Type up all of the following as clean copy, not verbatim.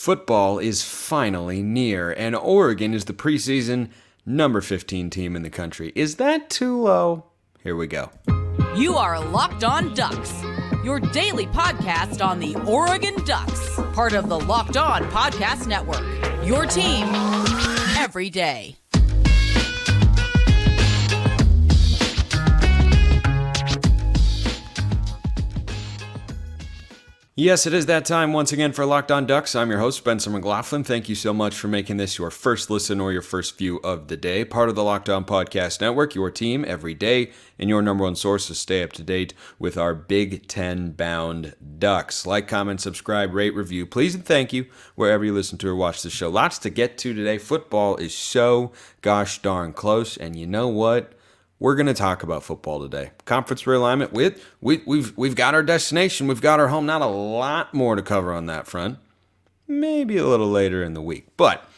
Football is finally near, and Oregon is the preseason number 15 team in the country. Is that too low? Here we go. You are Locked On Ducks, your daily podcast on the Oregon Ducks, part of the Locked On Podcast Network, your team every day. Yes, it is that time once again for Locked On Ducks. I'm your host, Spencer McLaughlin. Thank you so much for making this your first listen or your first view of the day. Part of the Locked On Podcast Network, your team every day, and your number one source to stay up to date with our Big Ten-bound Ducks. Like, comment, subscribe, rate, review, please, and thank you wherever you listen to or watch the show. Lots to get to today. Football is so gosh darn close, and you know what? We're going to talk about football today. Conference realignment. We've got our destination. We've got our home. Not a lot more to cover on that front. Maybe a little later in the week. But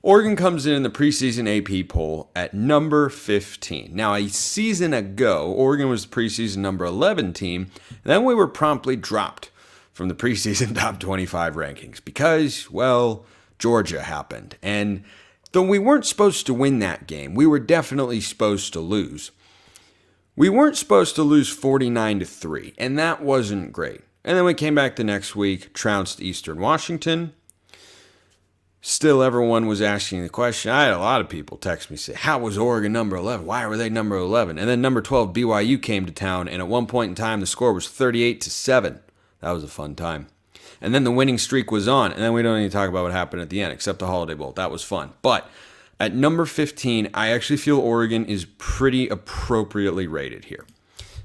Oregon comes in the preseason AP poll at number 15. Now, a season ago, Oregon was the preseason number 11 team. And then we were promptly dropped from the preseason top 25 rankings because, well, Georgia happened. And though we weren't supposed to win that game, we were definitely supposed to lose. We weren't supposed to lose 49-3, and that wasn't great. And then we came back the next week, trounced Eastern Washington. Still, everyone was asking the question. I had a lot of people text me, say, how was Oregon number 11? Why were they number 11? And then number 12, BYU came to town, and at one point in time, the score was 38-7. That was a fun time. And then the winning streak was on. And then we don't even talk about what happened at the end, except the Holiday Bowl. That was fun. But at number 15, I actually feel Oregon is pretty appropriately rated here.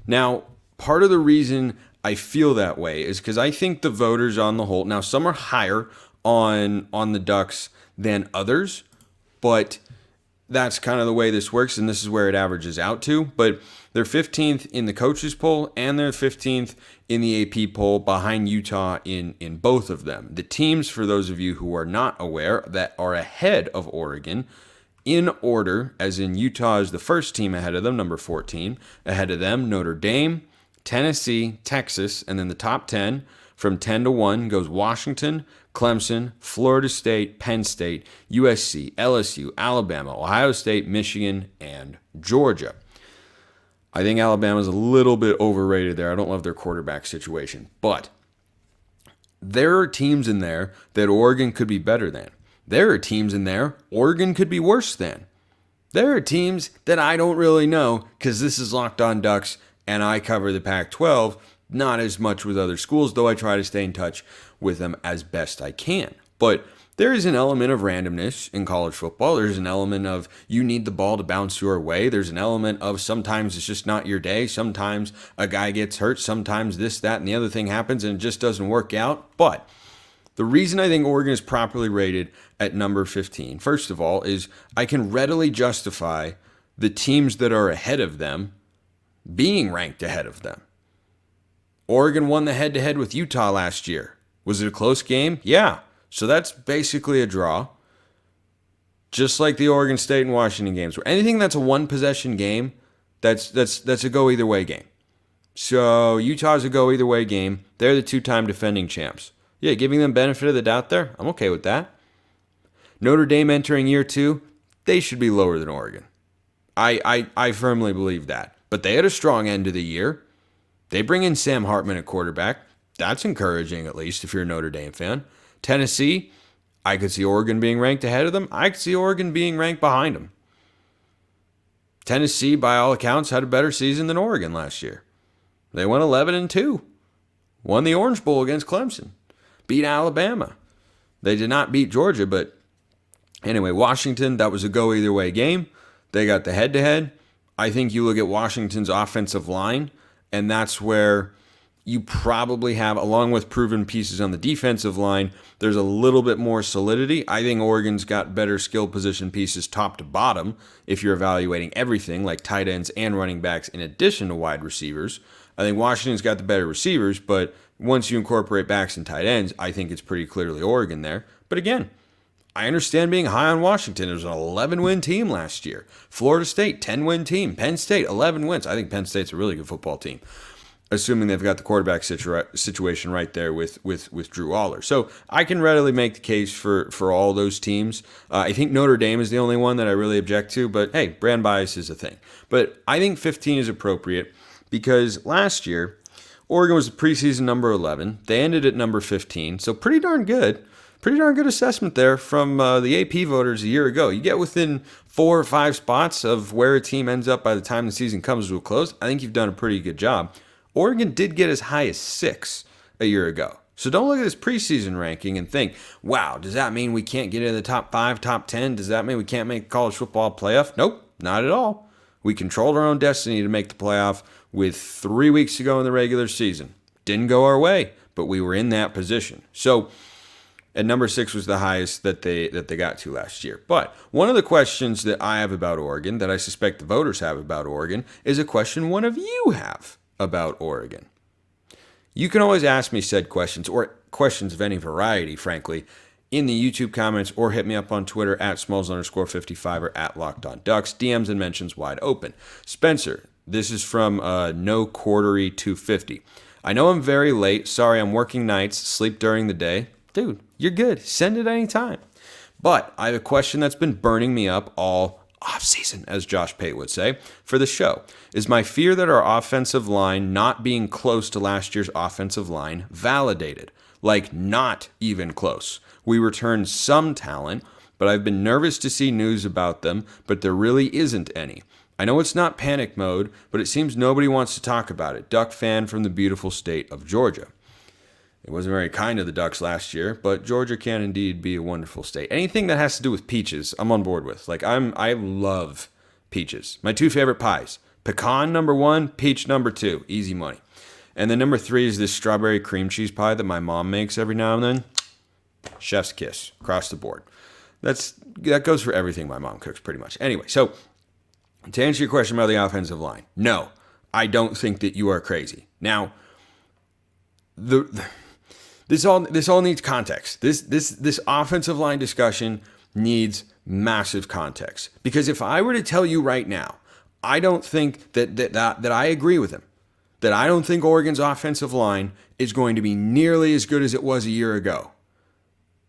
Now, part of the reason I feel that way is because I think the voters on the whole, now some are higher on the Ducks than others, but that's kind of the way this works, and this is where it averages out to. But they're 15th in the coaches poll, and they're 15th in the AP poll behind Utah in both of them. The teams, for those of you who are not aware, that are ahead of Oregon, in order, as in Utah is the first team ahead of them, number 14. Ahead of them, Notre Dame, Tennessee, Texas, and then the top 10, from 10 to 1, goes Washington, Clemson, Florida State, Penn State, USC, LSU, Alabama, Ohio State, Michigan, and Georgia. I think Alabama's a little bit overrated there. I don't love their quarterback situation. But there are teams in there that Oregon could be better than. There are teams in there Oregon could be worse than. There are teams that I don't really know because this is Locked On Ducks and I cover the Pac-12, not as much with other schools, though I try to stay in touch with them as best I can. But there is an element of randomness in college football. There's an element of you need the ball to bounce your way. There's an element of sometimes it's just not your day. Sometimes a guy gets hurt. Sometimes this, that, and the other thing happens and it just doesn't work out. But the reason I think Oregon is properly rated at number 15, first of all, is I can readily justify the teams that are ahead of them being ranked ahead of them. Oregon won the head-to-head with Utah last year. Was it a close game? Yeah. So that's basically a draw. Just like the Oregon State and Washington games. Where anything that's a one-possession game, that's a go-either-way game. So Utah's a go-either-way game. They're the two-time defending champs. Yeah, giving them benefit of the doubt there, I'm okay with that. Notre Dame entering year 2, they should be lower than Oregon. I firmly believe that. But they had a strong end of the year. They bring in Sam Hartman at quarterback. That's encouraging, at least, if you're a Notre Dame fan. Tennessee, I could see Oregon being ranked ahead of them. I could see Oregon being ranked behind them. Tennessee, by all accounts, had a better season than Oregon last year. They went 11-2. Won the Orange Bowl against Clemson. Beat Alabama. They did not beat Georgia, but anyway, Washington, that was a go-either-way game. They got the head-to-head. I think you look at Washington's offensive line, and that's where you probably have, along with proven pieces on the defensive line, there's a little bit more solidity. I think Oregon's got better skill position pieces top to bottom if you're evaluating everything like tight ends and running backs in addition to wide receivers. I think Washington's got the better receivers, but once you incorporate backs and tight ends, I think it's pretty clearly Oregon there. But again, I understand being high on Washington. It was an 11-win team last year. Florida State, 10-win team. Penn State, 11 wins. I think Penn State's a really good football team. assuming they've got the quarterback situation right there with Drew Aller. So I can readily make the case for all those teams. I think Notre Dame is the only one that I really object to, but hey, brand bias is a thing. But I think 15 is appropriate because last year, Oregon was the preseason number 11. They ended at number 15, so pretty darn good. Pretty darn good assessment there from the AP voters a year ago. You get within 4 or 5 spots of where a team ends up by the time the season comes to a close. I think you've done a pretty good job. Oregon did get as high as 6 a year ago. So don't look at this preseason ranking and think, wow, does that mean we can't get into the top 5, top 10? Does that mean we can't make the college football playoff? Nope, not at all. We controlled our own destiny to make the playoff with 3 weeks to go in the regular season. Didn't go our way, but we were in that position. So at number 6 was the highest that they got to last year. But one of the questions that I have about Oregon, that I suspect the voters have about Oregon, is a question one of you have about Oregon. You can always ask me said questions, or questions of any variety, frankly, in the YouTube comments, or hit me up on Twitter at Smalls_55 or at LockedOnDucks. DMs and mentions wide open. Spencer, this is from No Quartery 250. I know I'm very late. Sorry, I'm working nights, sleep during the day. Dude, you're good. Send it anytime. But I have a question that's been burning me up all off-season, as Josh Pate would say, for the show. Is my fear that our offensive line not being close to last year's offensive line validated? Like, not even close. We returned some talent, but I've been nervous to see news about them, but there really isn't any. I know it's not panic mode, but it seems nobody wants to talk about it. Duck fan from the beautiful state of Georgia. It wasn't very kind to the Ducks last year, but Georgia can indeed be a wonderful state. Anything that has to do with peaches, I'm on board with. Like, I love peaches. My 2 favorite pies. Pecan number 1, peach number 2. Easy money. And then number 3 is this strawberry cream cheese pie that my mom makes every now and then. Chef's kiss across the board. That goes for everything my mom cooks pretty much. Anyway, so to answer your question about the offensive line, no, I don't think that you are crazy. Now, This all needs context. This offensive line discussion needs massive context. Because if I were to tell you right now, I don't think that I agree with him. That I don't think Oregon's offensive line is going to be nearly as good as it was a year ago.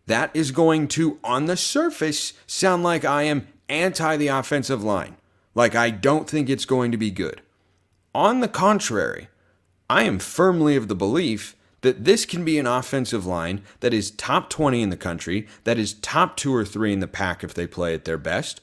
That is going to, on the surface, sound like I am anti the offensive line. Like I don't think it's going to be good. On the contrary, I am firmly of the belief that this can be an offensive line that is top 20 in the country, that is top 2 or 3 in the pack if they play at their best,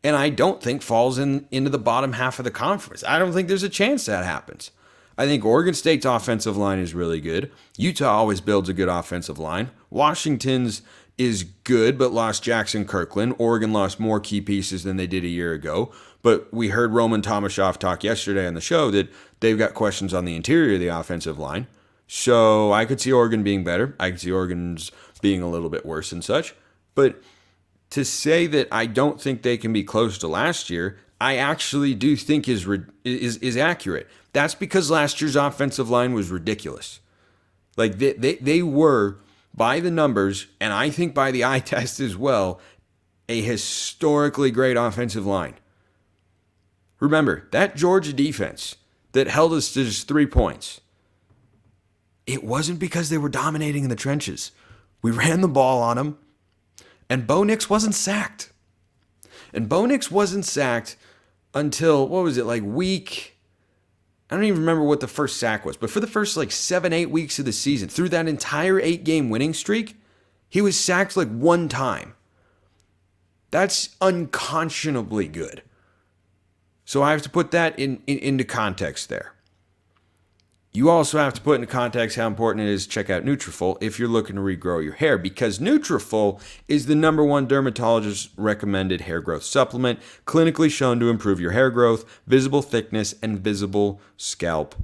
and I don't think falls into the bottom half of the conference. I don't think there's a chance that happens. I think Oregon State's offensive line is really good. Utah always builds a good offensive line. Washington's is good, but lost Jackson Kirkland. Oregon lost more key pieces than they did a year ago. But we heard Roman Tomashoff talk yesterday on the show that they've got questions on the interior of the offensive line. So I could see Oregon being better. I could see Oregon's being a little bit worse and such. But to say that I don't think they can be close to last year, I actually do think is accurate. That's because last year's offensive line was ridiculous. Like they were, by the numbers, and I think by the eye test as well, a historically great offensive line. Remember, that Georgia defense that held us to just 3 points, it wasn't because they were dominating in the trenches. We ran the ball on them, and Bo Nix wasn't sacked. And Bo Nix wasn't sacked until, week... I don't even remember what the first sack was, but for the first 7-8 weeks of the season, through that entire 8-game winning streak, he was sacked 1 time. That's unconscionably good. So I have to put that into context there. You also have to put into context how important it is to check out Nutrafol if you're looking to regrow your hair, because Nutrafol is the #1 dermatologist recommended hair growth supplement, clinically shown to improve your hair growth, visible thickness, and visible scalp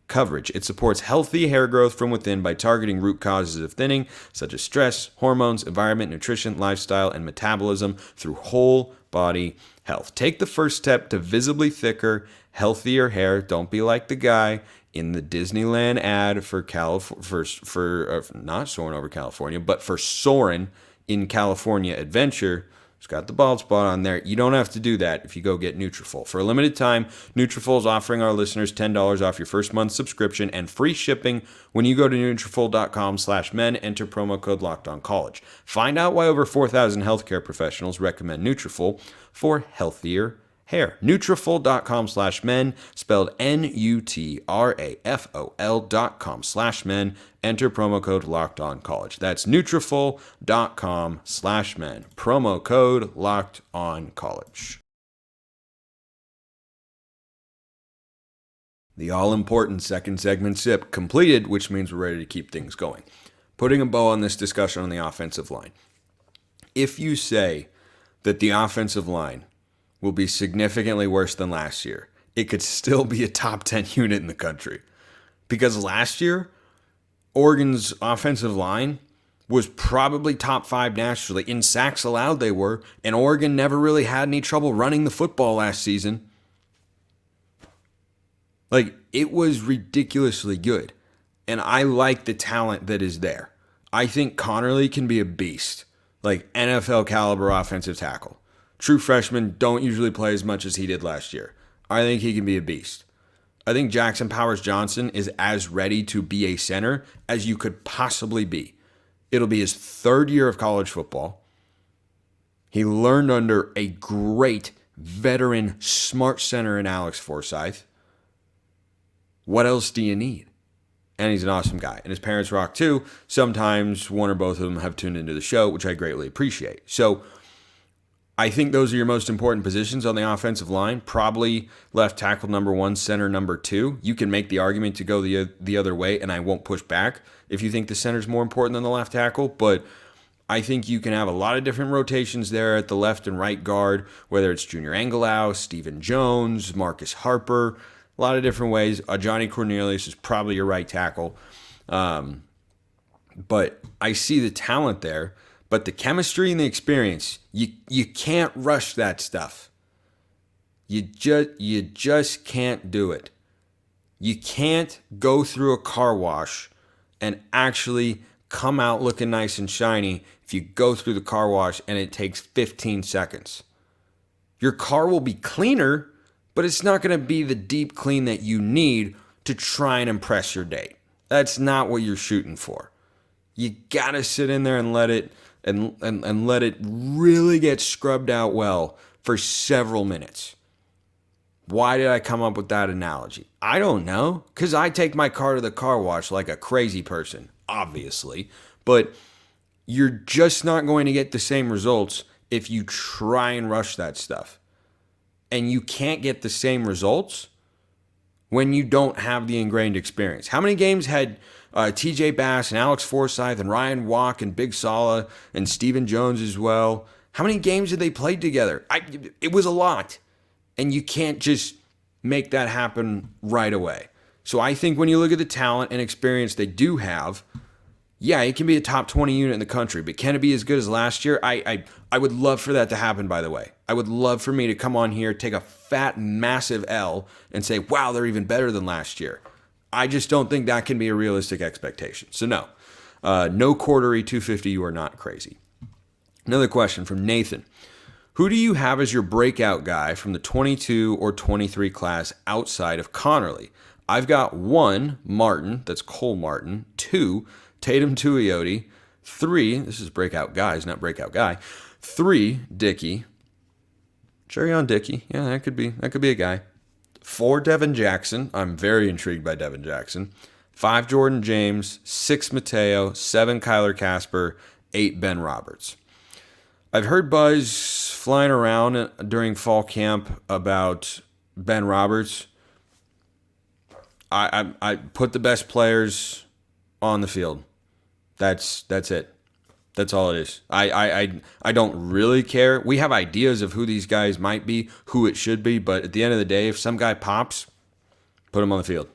coverage. It supports healthy hair growth from within by targeting root causes of thinning, such as stress, hormones, environment, nutrition, lifestyle, and metabolism through whole body health. Take the first step to visibly thicker, healthier hair. Don't be like the guy in the Disneyland ad for not Soarin' Over California, but for Soarin' in California Adventure, It's got the bald spot on there. You don't have to do that if you go get Nutrafol. For a limited time, Nutrafol is offering our listeners $10 off your first month subscription and free shipping when you go to Nutrafol.com/men. Enter promo code LOCKEDONCollege. Find out why over 4,000 healthcare professionals recommend Nutrafol for healthier hair. Nutrafol.com/men, spelled Nutrafol.com/men. Enter promo code LOCKEDONCollege. That's Nutrafol.com/men. Promo code LOCKEDONCollege. The all-important second segment sip completed, which means we're ready to keep things going. Putting a bow on this discussion on the offensive line. If you say that the offensive line will be significantly worse than last year, it could still be a top 10 unit in the country. Because last year, Oregon's offensive line was probably top 5 nationally. In sacks allowed, they were, and Oregon never really had any trouble running the football last season. Like, it was ridiculously good. And I like the talent that is there. I think Connerly can be a beast. Like, NFL caliber offensive tackle. True freshmen don't usually play as much as he did last year. I think he can be a beast. I think Jackson Powers-Johnson is as ready to be a center as you could possibly be. It'll be his 3rd year of college football. He learned under a great veteran, smart center in Alex Forsythe. What else do you need? And he's an awesome guy. And his parents rock too. Sometimes one or both of them have tuned into the show, which I greatly appreciate. So I think those are your most important positions on the offensive line. Probably left tackle number 1, center number 2. You can make the argument to go the other way, and I won't push back if you think the center's more important than the left tackle. But I think you can have a lot of different rotations there at the left and right guard, whether it's Junior Angelau, Stephen Jones, Marcus Harper, a lot of different ways. Johnny Cornelius is probably your right tackle. But I see the talent there. But the chemistry and the experience, you can't rush that stuff. You just can't do it. You can't go through a car wash and actually come out looking nice and shiny if you go through the car wash and it takes 15 seconds. Your car will be cleaner, but it's not going to be the deep clean that you need to try and impress your date. That's not what you're shooting for. You got to sit in there and let it and let it really get scrubbed out well for several minutes. Why did I come up with that analogy? I don't know, because I take my car to the car wash like a crazy person, obviously, but you're just not going to get the same results if you try and rush that stuff. And you can't get the same results when you don't have the ingrained experience. How many games had TJ Bass and Alex Forsythe and Ryan Walk and Big Sala and Stephen Jones as well? How many games did they play together? It was a lot. And you can't just make that happen right away. So I think when you look at the talent and experience they do have, yeah, it can be a top 20 unit in the country, but can it be as good as last year? I would love for that to happen, by the way. I would love for me to come on here, take a fat, massive L, and say, wow, they're even better than last year. I just don't think that can be a realistic expectation. So no, no Cordery 250, you are not crazy. Another question from Nathan. Who do you have as your breakout guy from the 22 or 23 class outside of Connerly? I've got 1, Martin, that's Cole Martin, 2, Tatum Tuioti, 3, this is breakout guys, not breakout guy, 3, Dickey, cherry on Dickey, yeah, that could be a guy, 4, Devin Jackson, I'm very intrigued by Devin Jackson, 5, Jordan James, 6, Mateo, 7, Kyler Casper, 8, Ben Roberts. I've heard buzz flying around during fall camp about Ben Roberts. I put the best players on the field. That's it. That's all it is. I don't really care. We have ideas of who these guys might be, who it should be, but at the end of the day, if some guy pops, put him on the field.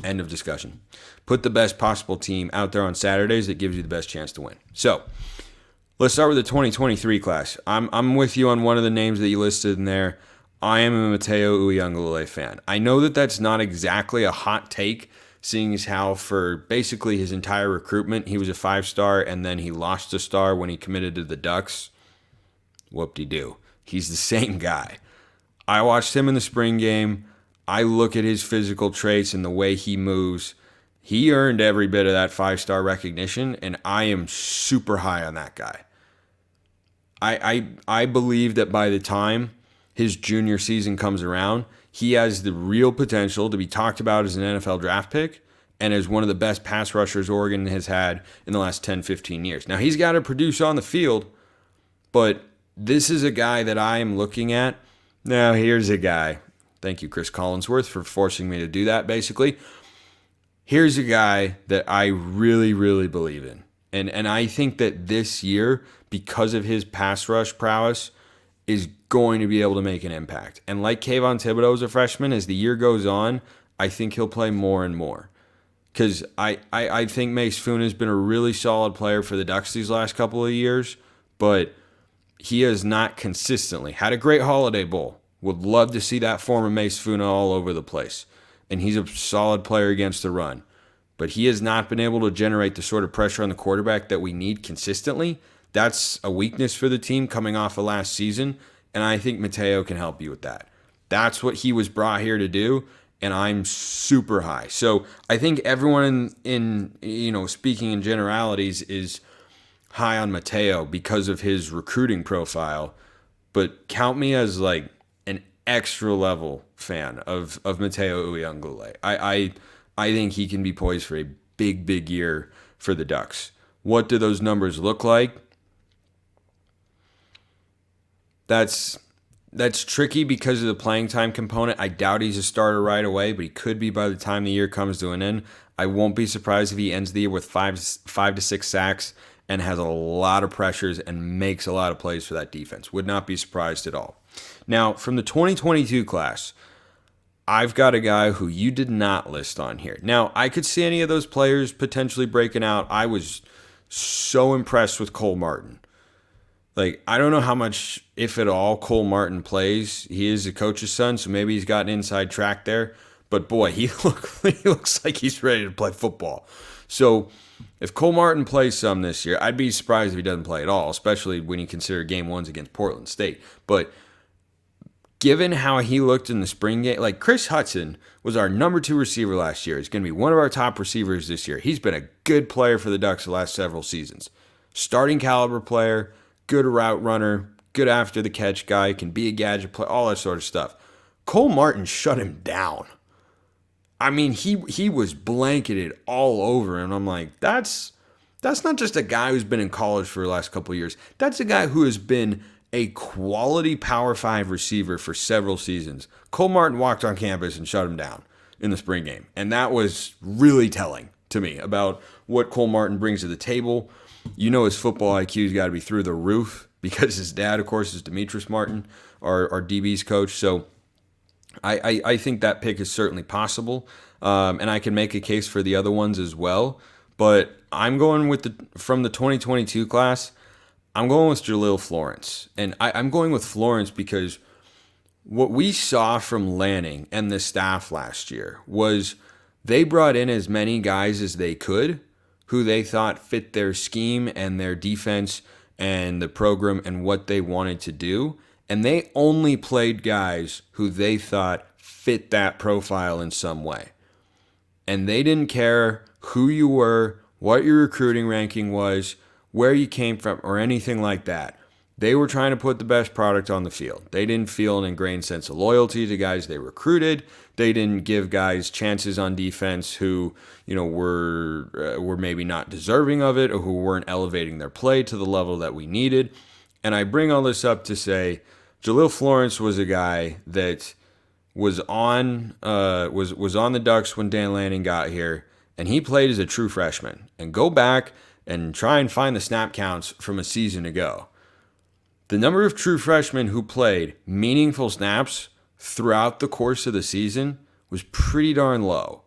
End of discussion. Put the best possible team out there on Saturdays that gives you the best chance to win. So let's start with the 2023 class. I'm with you on one of the names that you listed in there. I am a Mateo Uiagalelei fan. I know that that's not exactly a hot take, seeing as how for basically his entire recruitment, he was a 5-star and then he lost a star when he committed to the Ducks. Whoop-de-doo. He's the same guy. I watched him in the spring game. I look at his physical traits and the way he moves. He earned every bit of that 5-star recognition, and I am super high on that guy. I believe that by the time his junior season comes around, he has the real potential to be talked about as an NFL draft pick and as one of the best pass rushers Oregon has had in the last 10, 15 years. Now, he's got to produce on the field, but this is a guy that I am looking at. Now, here's a guy. Thank you, Chris Collinsworth, for forcing me to do that, basically. Here's a guy that I really, really believe in. And I think that this year, because of his pass rush prowess, is going to be able to make an impact. And like Kayvon Thibodeau as a freshman, as the year goes on, I think he'll play more and more. Because I think Mace Foon has been a really solid player for the Ducks these last couple of years, but he has not consistently had a great Holiday Bowl. Would love to see that form of Mace Foon all over the place. And he's a solid player against the run. But he has not been able to generate the sort of pressure on the quarterback that we need consistently. That's a weakness for the team coming off of last season, and I think Mateo can help you with that. That's what he was brought here to do, and I'm super high. So I think everyone in speaking in generalities is high on Mateo because of his recruiting profile, but count me as like an extra level fan of Mateo Uiagalelei. I think he can be poised for a big, big year for the Ducks. What do those numbers look like? That's tricky because of the playing time component. I doubt he's a starter right away, but he could be by the time the year comes to an end. I won't be surprised if he ends the year with 5 to 6 sacks and has a lot of pressures and makes a lot of plays for that defense. Would not be surprised at all. Now, from the 2022 class, I've got a guy who you did not list on here. Now, I could see any of those players potentially breaking out. I was so impressed with Cole Martin. Like, I don't know how much, if at all, Cole Martin plays. He is a coach's son, so maybe he's got an inside track there. But boy, he looks like he's ready to play football. So if Cole Martin plays some this year, I'd be surprised if he doesn't play at all, especially when you consider game ones against Portland State. But given how he looked in the spring game, like Chris Hudson was our number 2 receiver last year. He's going to be one of our top receivers this year. He's been a good player for the Ducks the last several seasons. Starting caliber player, good route runner, good after the catch guy, can be a gadget player, all that sort of stuff. Cole Martin shut him down. I mean, he was blanketed all over, and I'm like, that's not just a guy who's been in college for the last couple of years. That's a guy who has been a quality Power 5 receiver for several seasons. Cole Martin walked on campus and shut him down in the spring game. And that was really telling to me about what Cole Martin brings to the table. You know his football IQ's got to be through the roof because his dad, of course, is Demetrius Martin, our DB's coach. So I think that pick is certainly possible. And I can make a case for the other ones as well. But I'm going from the 2022 class, I'm going with Jaleel Florence. And I'm going with Florence because what we saw from Lanning and the staff last year was they brought in as many guys as they could who they thought fit their scheme and their defense and the program and what they wanted to do. And they only played guys who they thought fit that profile in some way. And they didn't care who you were, what your recruiting ranking was, where you came from, or anything like that. They were trying to put the best product on the field. They didn't feel an ingrained sense of loyalty to guys they recruited. They didn't give guys chances on defense who, were maybe not deserving of it or who weren't elevating their play to the level that we needed. And I bring all this up to say Jaleel Florence was a guy that was on the Ducks when Dan Lanning got here, and he played as a true freshman. And go back and try and find the snap counts from a season ago. The number of true freshmen who played meaningful snaps throughout the course of the season was pretty darn low.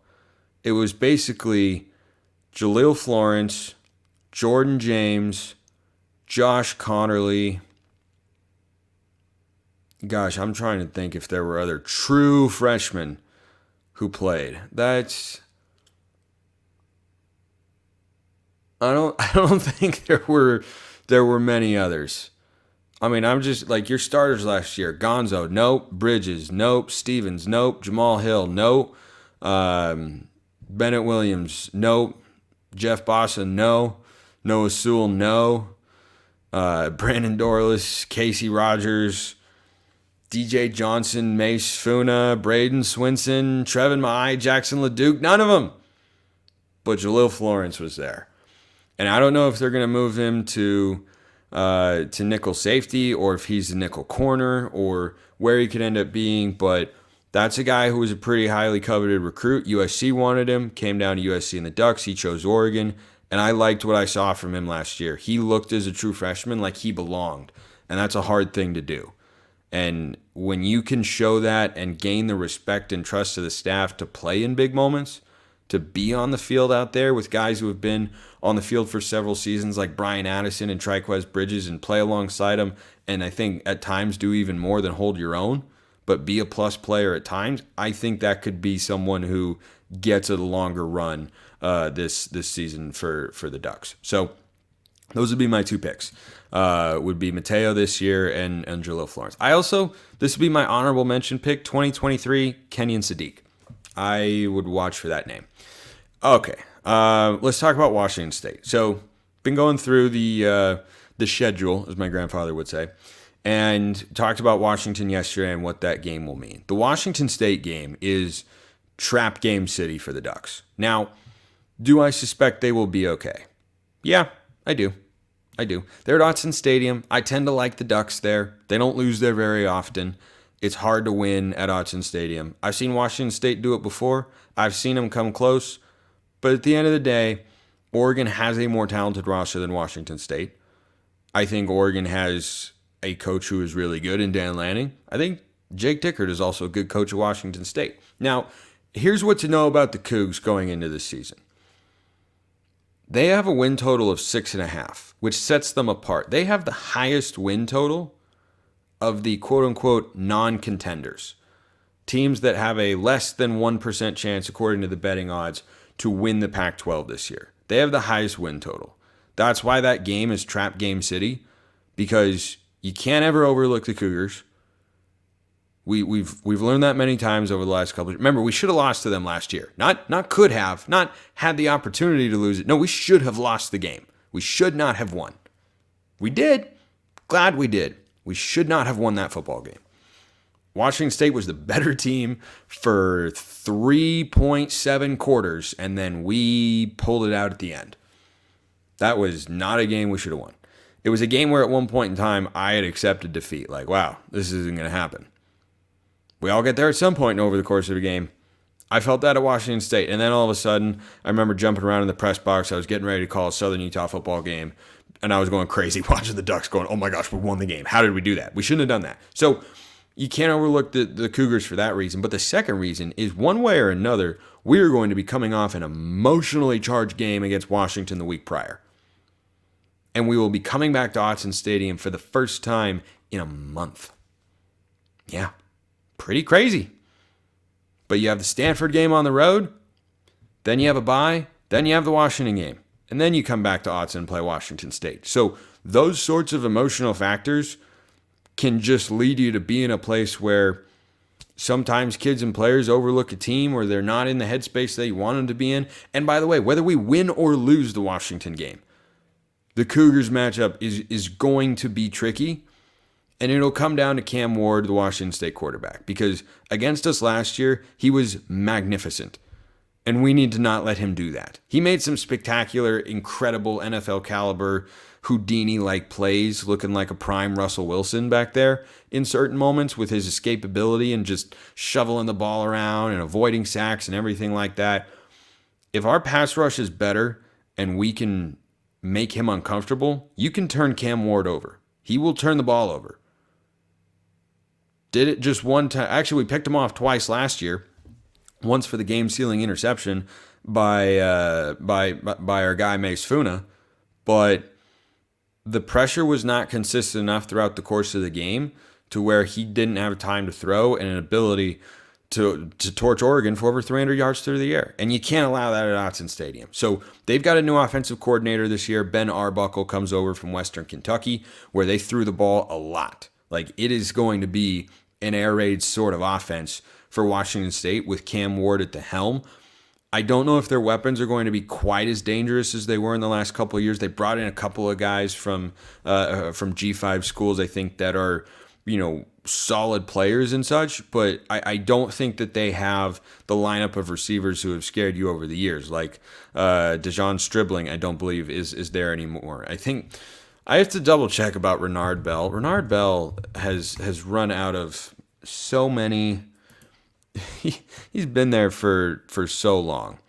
It was basically Jaleel Florence, Jordan James, Josh Connerly. Gosh, I'm trying to think if there were other true freshmen who played. I don't think there were many others. I mean, I'm just like your starters last year. Gonzo, nope. Bridges, nope. Stevens, nope. Jamal Hill, nope. Bennett Williams, nope. Jeff Bossa, no. Noah Sewell, no. Brandon Dorlus, Casey Rogers, DJ Johnson, Mace Funa, Braden Swinson, Trevin Mai, Jackson LeDuc, none of them. But Jalil Florence was there. And I don't know if they're going to move him to nickel safety or if he's a nickel corner or where he could end up being, but that's a guy who was a pretty highly coveted recruit. USC wanted him, came down to USC and the Ducks. He chose Oregon, and I liked what I saw from him last year. He looked as a true freshman like he belonged, and that's a hard thing to do. And when you can show that and gain the respect and trust of the staff to play in big moments, to be on the field out there with guys who have been on the field for several seasons like Brian Addison and Triquez Bridges and play alongside them, and I think at times do even more than hold your own, but be a plus player at times, I think that could be someone who gets a longer run this season for the Ducks. So those would be my two picks. Would be Mateo this year and Jalil Florence. This would be my honorable mention pick, 2023, Kenyon Sadiq. I would watch for that name. Okay, let's talk about Washington State. So, been going through the schedule, as my grandfather would say, and talked about Washington yesterday and what that game will mean. The Washington State game is trap game city for the Ducks. Now, do I suspect they will be okay? Yeah, I do. They're at Autzen Stadium. I tend to like the Ducks there. They don't lose there very often. It's hard to win at Autzen Stadium. I've seen Washington State do it before. I've seen them come close. But at the end of the day, Oregon has a more talented roster than Washington State. I think Oregon has a coach who is really good in Dan Lanning. I think Jake Dickert is also a good coach at Washington State. Now, here's what to know about the Cougs going into this season. They have a win total of 6.5, which sets them apart. They have the highest win total of the quote-unquote non-contenders. Teams that have a less than 1% chance, according to the betting odds, to win the Pac-12 this year. They have the highest win total. That's why that game is trap game city, because you can't ever overlook the Cougars. We've learned that many times over the last couple of years. Remember, we should have lost to them last year. Not could have, not had the opportunity to lose it. No, we should have lost the game. We should not have won. We did. Glad we did. We should not have won that football game. Washington State was the better team for 3.7 quarters, and then we pulled it out at the end. That was not a game we should have won. It was a game where at one point in time, I had accepted defeat. Like, wow, this isn't going to happen. We all get there at some point over the course of a game. I felt that at Washington State. And then all of a sudden, I remember jumping around in the press box. I was getting ready to call a Southern Utah football game, and I was going crazy watching the Ducks going, oh my gosh, we won the game. How did we do that? We shouldn't have done that. So you can't overlook the Cougars for that reason. But the second reason is one way or another, we are going to be coming off an emotionally charged game against Washington the week prior. And we will be coming back to Autzen Stadium for the first time in a month. Yeah, pretty crazy. But you have the Stanford game on the road, then you have a bye, then you have the Washington game, and then you come back to Autzen and play Washington State. So those sorts of emotional factors can just lead you to be in a place where sometimes kids and players overlook a team or they're not in the headspace they want them to be in. And by the way, whether we win or lose the Washington game, the Cougars matchup is going to be tricky, and it'll come down to Cam Ward, the Washington State quarterback, because against us last year, he was magnificent, and we need to not let him do that. He made some spectacular, incredible NFL caliber Houdini-like plays, looking like a prime Russell Wilson back there in certain moments with his escapability and just shoveling the ball around and avoiding sacks and everything like that. If our pass rush is better and we can make him uncomfortable, you can turn Cam Ward over. He will turn the ball over. Did it just one time. Actually, we picked him off twice last year. Once for the game-sealing interception by our guy Mace Funa, but the pressure was not consistent enough throughout the course of the game to where he didn't have time to throw and an ability to torch Oregon for over 300 yards through the air. And you can't allow that at Autzen Stadium. So they've got a new offensive coordinator this year. Ben Arbuckle comes over from Western Kentucky, where they threw the ball a lot. Like, it is going to be an air raid sort of offense for Washington State with Cam Ward at the helm. I don't know if their weapons are going to be quite as dangerous as they were in the last couple of years. They brought in a couple of guys from G5 schools, I think, that are, solid players and such, but I don't think that they have the lineup of receivers who have scared you over the years. Like Dejon Stribling, I don't believe is there anymore. I think I have to double check about Renard Bell. Renard Bell has run out of so many. He's been there for so long.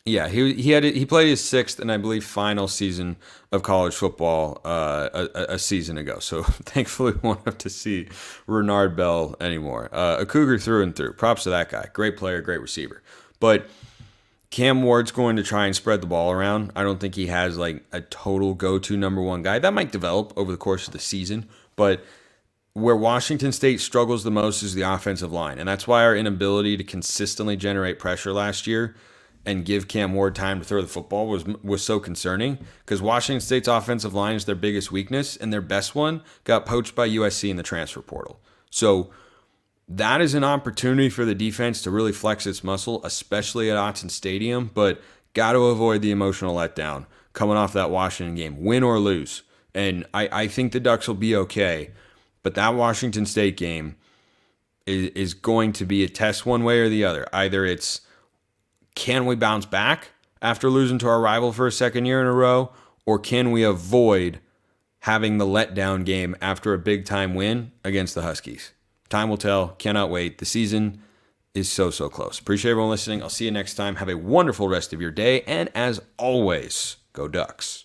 He played his sixth and I believe final season of college football a season ago. So thankfully we won't have to see Renard Bell anymore. A Cougar through and through. Props to that guy. Great player, great receiver. But Cam Ward's going to try and spread the ball around. I don't think he has like a total go-to number one guy. That might develop over the course of the season, but where Washington State struggles the most is the offensive line. And that's why our inability to consistently generate pressure last year and give Cam Ward time to throw the football was so concerning, because Washington State's offensive line is their biggest weakness, and their best one got poached by USC in the transfer portal. So that is an opportunity for the defense to really flex its muscle, especially at Autzen Stadium, but got to avoid the emotional letdown coming off that Washington game, win or lose. And I think the Ducks will be okay, but that Washington State game is going to be a test one way or the other. Either it's, can we bounce back after losing to our rival for a second year in a row, or can we avoid having the letdown game after a big-time win against the Huskies? Time will tell. Cannot wait. The season is so close. Appreciate everyone listening. I'll see you next time. Have a wonderful rest of your day. And as always, go Ducks.